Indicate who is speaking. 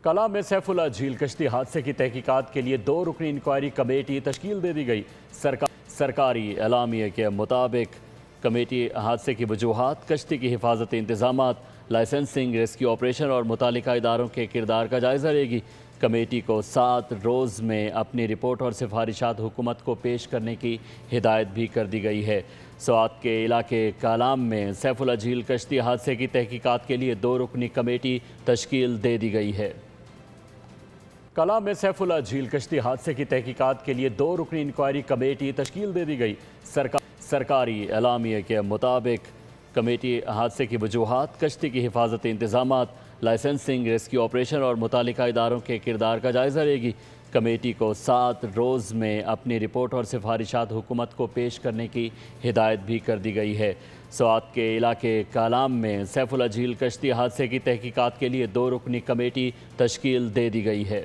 Speaker 1: کلا میں سیف اللہ جھیل کشتی حادثے کی تحقیقات کے لیے 2 رکنی انکوائری کمیٹی تشکیل دے دی گئی۔ سرکاری اعلامیے کے مطابق کمیٹی حادثے کی وجوہات، کشتی کی حفاظتی انتظامات، لائسنسنگ، ریسکیو آپریشن اور متعلقہ اداروں کے کردار کا جائزہ لے گی۔ کمیٹی کو 7 روز میں اپنی رپورٹ اور سفارشات حکومت کو پیش کرنے کی ہدایت بھی کر دی گئی ہے۔ سوات کے علاقے کالام میں سیف اللہ جھیل کشتی حادثے کی تحقیقات کے لیے 2 رکنی کمیٹی تشکیل دے دی گئی ہے۔ کلا میں سیف اللہ جھیل کشتی حادثے کی تحقیقات کے لیے 2 رکنی انکوائری کمیٹی تشکیل دے دی گئی۔ سرکاری اعلامیے کے مطابق کمیٹی حادثے کی وجوہات، کشتی کی حفاظتی انتظامات، لائسنسنگ، ریسکیو آپریشن اور متعلقہ اداروں کے کردار کا جائزہ لے گی۔ کمیٹی کو 7 روز میں اپنی رپورٹ اور سفارشات حکومت کو پیش کرنے کی ہدایت بھی کر دی گئی ہے۔ سوات کے علاقے کالام میں سیف اللہ جھیل کشتی حادثے کی تحقیقات کے لیے 2 رکنی کمیٹی تشکیل دے دی گئی ہے۔